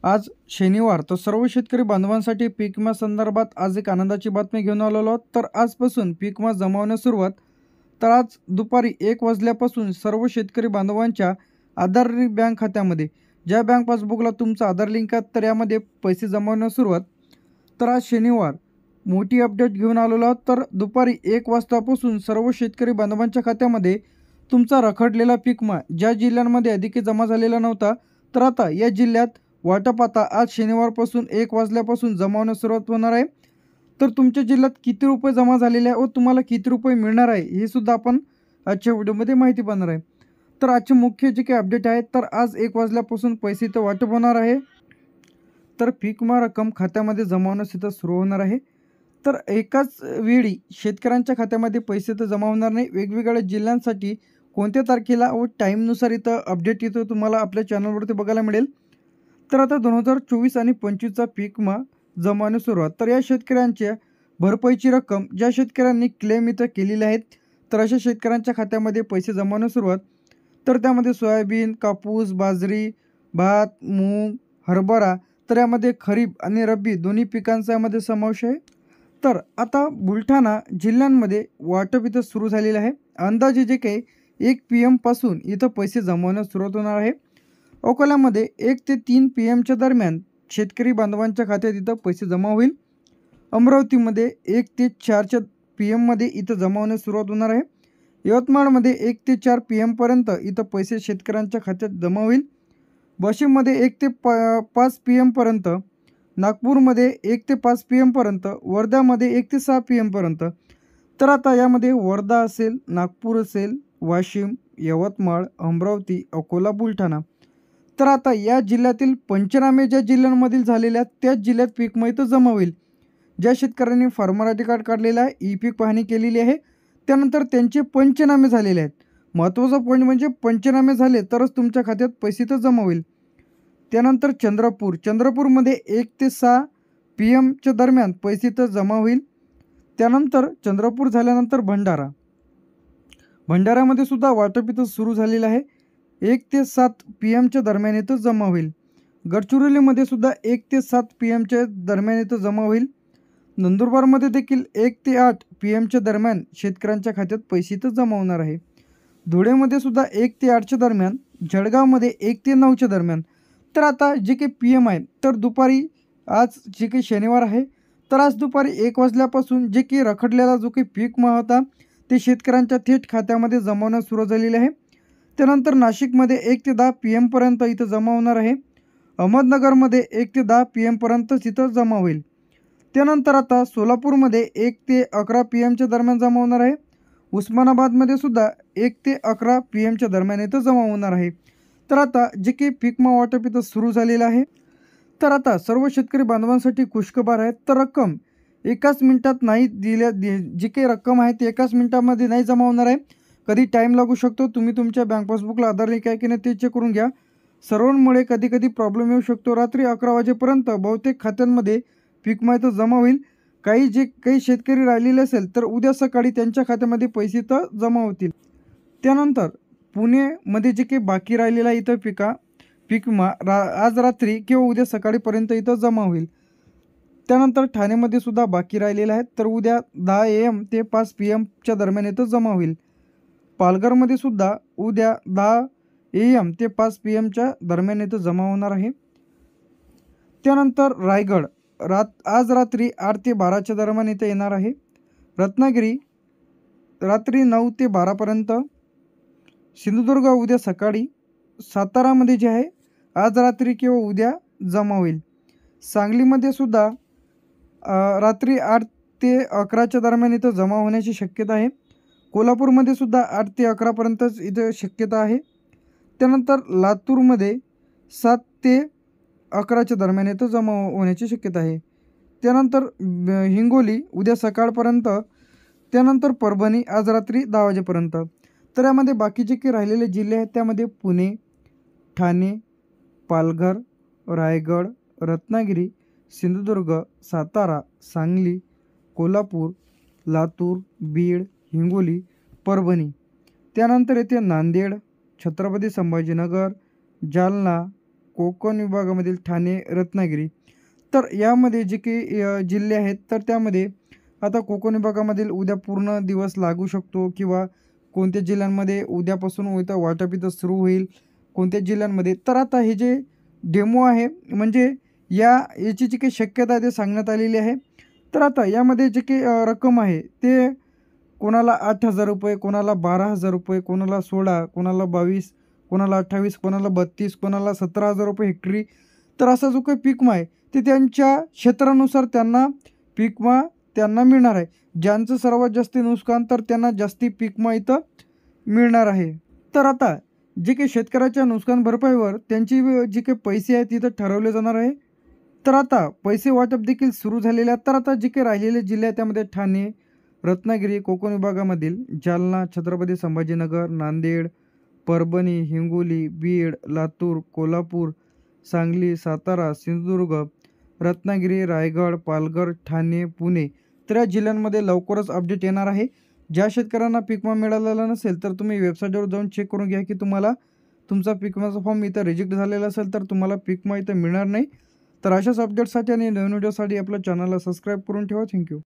आज शनिवार तर सर्व शेतकरी बांधवांसाठी पीक विमा संदर्भात आज एक आनंदाची बातमी घेऊन आलेलो आहोत। तर आजपासून पीक विमा जमावण्यास सुरुवात। तर आज दुपारी 1 वाजल्यापासून सर्व शेतकरी बांधवांच्या आधार बँक खात्यामध्ये ज्या बँक पासबुकला तुमचा आधार लिंक आहे तर यामध्ये पैसे जमावण्यास सुरुवात। तर आज शनिवार मोठी अपडेट घेऊन आलेलो आहोत। तर दुपारी 1 वाजतापासून सर्व शेतकरी बांधवांच्या खात्यामध्ये तुमचा रखडलेला पीक विमा ज्या जिल्ह्यांमध्ये अधिक जमा झालेला नव्हता तर आता या जिल्ह्यात वाटप आता आज शनिवारपासून 1 वाजल्यापासून जमा होण्यास सुरुवात होणार आहे। तर तुमच्या जिल्ह्यात किती रुपये जमा झालेले आहे व तुम्हाला किती रुपये मिळणार आहे हे सुद्धा आपण आजच्या व्हिडिओमध्ये माहिती पाहणार आहे। तर आजचे मुख्य जे काही अपडेट आहे तर आज 1 वाजल्यापासून पैसे इथं वाटप होणार आहे। तर पीक विमा रक्कम खात्यामध्ये जमा होण्यास इथं सुरू होणार आहे। तर एकाच वेळी शेतकऱ्यांच्या खात्यामध्ये पैसे तर जमा होणार नाही, वेगवेगळ्या जिल्ह्यांसाठी कोणत्या तारखेला व टाईमनुसार इथं अपडेट इथं तुम्हाला आपल्या चॅनलवरती बघायला मिळेल। तर आता 2024 आणि 25चा पीक विमा जमा होण्यास सुरुवात। तर या शेतकऱ्यांच्या भरपाईची रक्कम ज्या शेतकऱ्यांनी क्लेम इथं केलेले आहेत तर अशा शेतकऱ्यांच्या खात्यामध्ये पैसे जमा होण्यास सुरुवात। तर त्यामध्ये सोयाबीन, कापूस, बाजरी, भात, मूग, हरभरा, तर यामध्ये खरीप आणि रब्बी दोन्ही पिकांचा यामध्ये समावेश आहे। तर आता बुलढाणा जिल्ह्यांमध्ये वाटप इथं सुरू झालेलं आहे। अंदाजे जे काही 1 PM पासून इथं पैसे जमा होण्यास सुरुवात होणार आहे। अकोल्यामध्ये 1 ते 3 PM दरम्यान शेतकरी बांधवांच्या खात्यात इथं पैसे जमा होईल। अमरावतीमध्ये 1 ते 4 PM इथं जमा होण्यास सुरुवात होणार आहे। यवतमाळमध्ये 1 ते 4 PM पर्यंत इथं पैसे शेतकऱ्यांच्या खात्यात जमा होईल। वाशिममध्ये 1 ते 5 PM पर्यंत, नागपूरमध्ये 1 ते 5 PM पर्यंत, वर्ध्यामध्ये 1 ते 6 PM पर्यंत। तर आता यामध्ये वर्धा असेल, नागपूर असेल, वाशिम, यवतमाळ, अमरावती, अकोला, बुलढाणा, तर आता या जिल्ह्यातील पंचनामे ज्या जिल्ह्यांमधील झालेल्या त्याच जिल्ह्यात पीक विमा इथं जमा होईल। ज्या शेतकऱ्यांनी फार्मर आय डी कार्ड काढलेलं आहे, ई पीक पाहणी केलेली आहे, त्यानंतर त्यांचे पंचनामे झालेले आहेत। महत्त्वाचा पॉईंट म्हणजे पंचनामे झाले तरच तुमच्या खात्यात पैसे तर जमा होईल। त्यानंतर चंद्रपूरमध्ये 1 ते 6 PM दरम्यान पैसे तर जमा होईल। त्यानंतर चंद्रपूर झाल्यानंतर भंडाऱ्यामध्ये सुद्धा वाटप इथं सुरू झालेलं आहे। 1 ते 7 PM दरम्यान इथं जमा होईल। गडचिरोलीमध्ये सुद्धा 1 ते 7 PM दरम्यान इथं जमा होईल। नंदुरबारमध्ये देखील 1 ते 8 PM दरम्यान शेतकऱ्यांच्या खात्यात पैसे इथं जमा होणार आहे। धुळेमध्ये सुद्धा 1 ते 8 दरम्यान, जळगावमध्ये 1 ते 9 दरम्यान। तर आता जे काही PM आहे तर दुपारी आज जे काही शनिवार आहे तर आज दुपारी 1 वाजल्यापासून जे काही रखडलेला जो काही पीक विमा होता ते शेतकऱ्यांच्या थेट खात्यामध्ये जमा होण्यास सुरू झालेले आहे। त्यानंतर नाशिकमध्ये 1 ते 10 PM पर्यंत इथं जमा होणार आहे। अहमदनगरमध्ये 1 ते 10 PM पर्यंतच इथं जमा होईल। त्यानंतर आता सोलापूरमध्ये 1 ते 11 PM दरम्यान जमा होणार आहे। उस्मानाबादमध्ये सुद्धा 1 ते 11 PM दरम्यान इथं जमा होणार आहे। तर आता जे काही पीक विमा वाटप इथं सुरू झालेलं आहे तर आता सर्व शेतकरी बांधवांसाठी खुशखबर आहे। तर रक्कम एकाच मिनिटात नाही जी काही रक्कम आहे ती एकाच मिनिटामध्ये नाही जमा होणार आहे, कधी टाईम लागू शकतो। तुम्ही तुमच्या बँक पासबुकला आधार लिंक आहे की नाही ते चेक करून घ्या। सर्वांमुळे कधी कधी प्रॉब्लेम येऊ शकतो। रात्री 11 वाजेपर्यंत बहुतेक खात्यांमध्ये पीक विमा इथं जमा होईल। काही शेतकरी राहिलेले असेल तर उद्या सकाळी त्यांच्या खात्यामध्ये पैसे तर जमा होतील। त्यानंतर पुणेमध्ये जे काही बाकी राहिलेला इथं पीक विमा आज रात्री किंवा उद्या सकाळीपर्यंत इथं जमा होईल। त्यानंतर ठाणेमध्ये सुद्धा बाकी राहिलेला आहे तर उद्या 10 AM ते 5 PM दरम्यान इथं जमा होईल। पालघरमध्ये सुद्धा उद्या 10 AM ते 5 PM दरम्यान इथं जमा होणार आहे। त्यानंतर रायगड आज रात्री 8 ते 12 दरम्यान इथं येणार आहे। रत्नागिरी रात्री 9 ते 12 पर्यंत, सिंधुदुर्ग उद्या सकाळी, सातारामध्ये जे आहे आज रात्री किंवा उद्या जमा होईल। सांगलीमध्ये सुद्धा रात्री 8 ते 11 दरम्यान इथं जमा होण्याची शक्यता आहे। कोल्हापूरमध्ये सुद्धा 8 ते 11 पर्यंतच इथं शक्यता आहे। त्यानंतर लातूरमध्ये 7 ते 11 दरम्यान इथं जमा होण्याची शक्यता आहे। त्यानंतर हिंगोली उद्या सकाळपर्यंत, त्यानंतर परभणी आज रात्री 10 वाजेपर्यंत। तर यामध्ये बाकीचे काही राहिलेले जिल्हे आहेत त्यामध्ये पुणे, ठाणे, पालघर, रायगड, रत्नागिरी, सिंधुदुर्ग, सातारा, सांगली, कोल्हापूर, लातूर, बीड, हिंगोली, परभणी, त्यानंतर येथे नांदेड, छत्रपती संभाजीनगर, जालना, कोकण विभागामधील ठाणे, रत्नागिरी. तर यामध्ये जे काही जिल्हे आहेत तर त्यामध्ये आता कोकण विभागामधील उद्या पूर्ण दिवस लागू शकतो किंवा कोणत्या जिल्ह्यांमध्ये उद्यापासून वाटप इथं सुरू होईल, कोणत्या जिल्ह्यांमध्ये. तर आता हे जे डेमो आहे म्हणजे याची जी काही शक्यता आहे ते सांगण्यात आलेली आहे. तर आता यामध्ये जे काही रक्कम आहे ते कोणाला 8,000 रुपये, कोणाला 12,000 रुपये, कोणाला 16, कोणाला 22, कोणाला 28, कोणाला 32, कोणाला 17,000 रुपये हेक्टरी. तर असा जो काही पीक विमा आहे ते त्यांच्या क्षेत्रानुसार त्यांना मिळणार आहे. ज्यांचं सर्वात जास्त नुकसान तर त्यांना जास्ती पीक विमा इथं मिळणार आहे. तर आता जे काही शेतकऱ्याच्या नुकसान भरपाईवर त्यांची जे काही पैसे आहेत तिथं ठरवले जाणार आहे. तर आता पैसे वाटप देखील सुरू झालेले आहेत. तर आता जे काही राहिलेले जिल्हे आहेत त्यामध्ये ठाणे, रत्नागिरी, कोकण विभागामधील जालना, छत्रपती संभाजीनगर, नांदेड, परभणी, हिंगोली, बीड, लातूर, कोल्हापूर, सांगली, सातारा, सिंधुदुर्ग, रत्नागिरी, रायगड, पालघर, ठाणे, पुणे. तर या जिल्ह्यांमध्ये लवकरच अपडेट येणार आहे. ज्या शेतकऱ्यांना पीक विमा मिळालेला नसेल तर तुम्ही वेबसाईटवर जाऊन चेक करून घ्या की तुम्हाला तुमचा पीक विम्याचा फॉर्म इथं रिजेक्ट झालेला असेल तर तुम्हाला पीक विमा इथं मिळणार नाही. तर अशाच अपडेट्ससाठी आणि नवीन व्हिडिओसाठी आपल्या चॅनलला सबस्क्राईब करून ठेवा. थँक्यू.